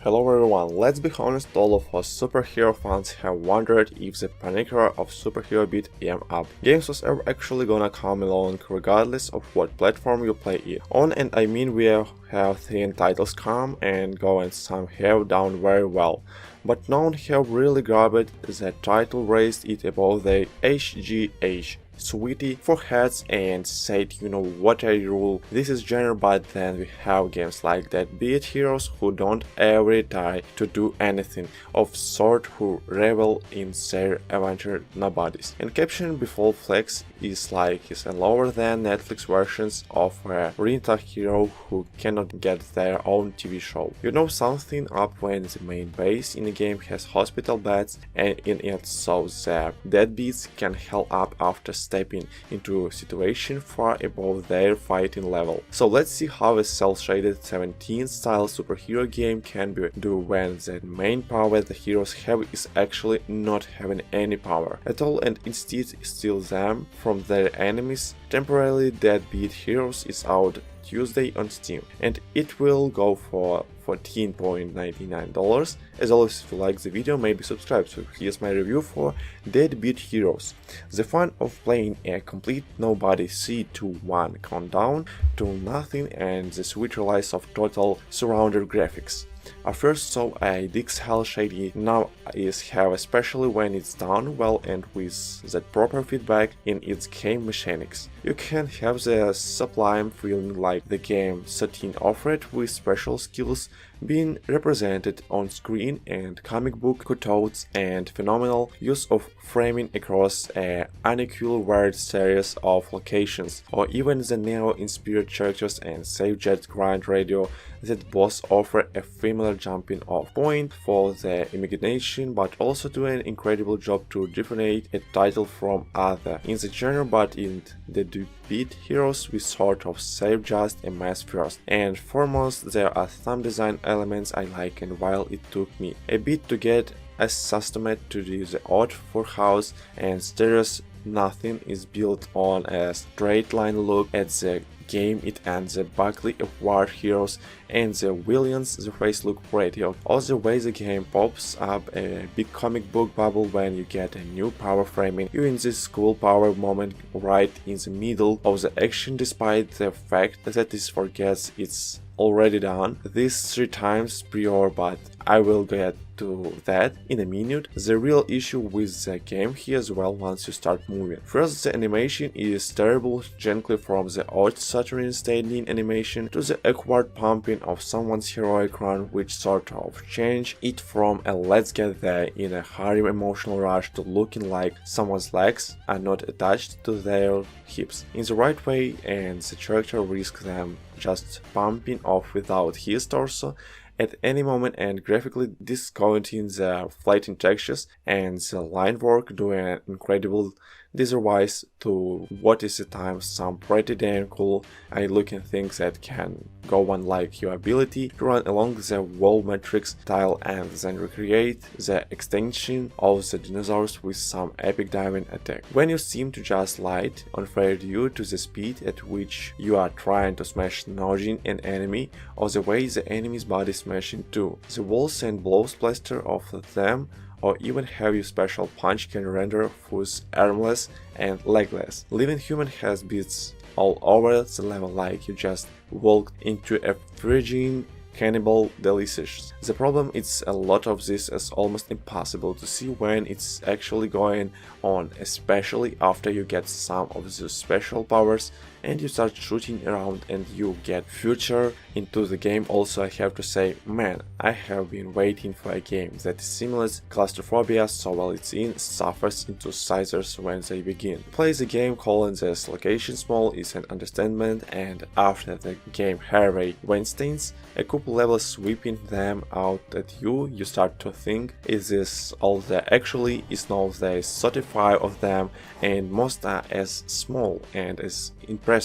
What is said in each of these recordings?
Hello everyone, let's be honest, all of us superhero fans have wondered if the pinnacle of superhero beat 'em up games was ever actually gonna come along regardless of what platform you play it on, and I mean we have 3 titles come and go and some have done very well, but none have really grabbed the title, raised it above the HGH sweetie foreheads and said, you know what, I rule this is genre. But then we have games like Deadbeat heroes who don't ever try to do anything of sort, who revel in their adventure nobodies. And caption before flex is like is lower than Netflix versions of a rental hero who cannot get their own TV show. You know something up when the main base in the game has hospital beds and in it, so the deadbeats can heal up after stepping into a situation far above their fighting level. So let's see how a cel-shaded 17 style superhero game can do when the main power the heroes have is actually not having any power at all and instead steal them from their enemies. Temporarily Deadbeat Heroes is out Tuesday on Steam, and it will go for $14.99. As always, if you like the video, maybe subscribe. So here's my review for Deadbeat Heroes. The fun of playing a complete nobody C2-1 countdown to nothing and the sweet release of total surrounder graphics. I first saw a Dix Hell Shady now is have, especially when it's done well and with that proper feedback in its game mechanics. You can have the sublime feeling like the game 13 offered, with special skills being represented on screen and comic book cutouts and phenomenal use of framing across a unequal series of locations, or even the Neo-inspired characters and Save Jet Grind Radio that both offer a familiar jumping off point for the imagination, but also do an incredible job to differentiate a title from other in the genre. But in the Deadbeat Heroes we sort of save just a mess first and foremost. There are some design elements I like, and while it took me a bit to get accustomed to the odd house and stairs, nothing is built on a straight line look at the game. It ends the Buckley of War Heroes and the Williams the face look pretty. Also the way the game pops up a big comic book bubble when you get a new power framing you in this cool power moment right in the middle of the action, despite the fact that it forgets it's already done this 3 times prior, but I will get to that in a minute. The real issue with the game here as well once you start moving. First, the animation is terrible, gently from the odd Saturn standing animation to the awkward pumping of someone's heroic run, which sort of change it from a let's get there in a hurry emotional rush to looking like someone's legs are not attached to their hips in the right way, and the character risks them just pumping off without his torso at any moment, and graphically discounting the flighting textures and the line work, doing an incredible disservice to what is at times some pretty damn cool looking things that can go on, like your ability to run along the wall matrix tile and then recreate the extension of the dinosaurs with some epic diving attack, when you seem to just light unfair due to the speed at which you are trying to smash nudging an enemy, or the way the enemy's body smashing too. The walls and blows plaster of them, or even heavy special punch can render foes armless and legless. Living human has beats all over the level like you just walked into a frigging cannibal delicious. The problem is a lot of this is almost impossible to see when it's actually going on, especially after you get some of the special powers and you start shooting around and you get future into the game. Also, I have to say, man, I have been waiting for a game that simulates claustrophobia so well it's in suffers into sizers when they begin. Play the game calling this location small is an understatement, and after the game Harvey Weinstein's a couple levels sweeping them out at you, you start to think, is this all there actually is? Not there's 35 of them and most are as small and as impressive.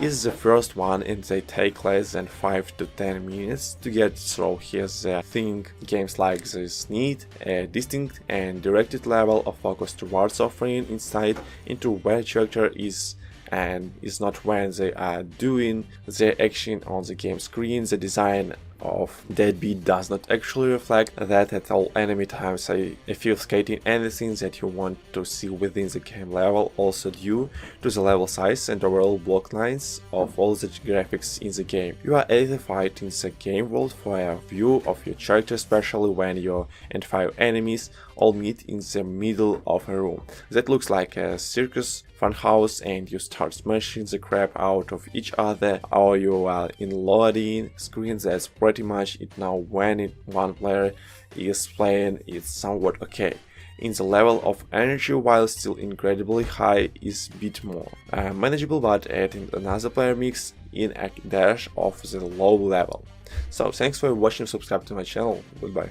Is the first one and they take less than 5 to 10 minutes to get through. Here's the thing, games like this need a distinct and directed level of focus towards offering insight into where character is and is not when they are doing their action on the game screen. The design of Deadbeat does not actually reflect that at all. Enemy times obfuscating anything that you want to see within the game level, also due to the level size and overall block lines of all the graphics in the game. You are edified in the game world for a view of your character, especially when you and 5 enemies all meet in the middle of a room that looks like a circus funhouse, and you start smashing the crap out of each other, or you are in loading screen. That's pretty much it. Now when one player is playing, it's somewhat okay. In the level of energy, while still incredibly high, is a bit more manageable, but adding another player mix in a dash of the low level. So thanks for watching, subscribe to my channel, goodbye.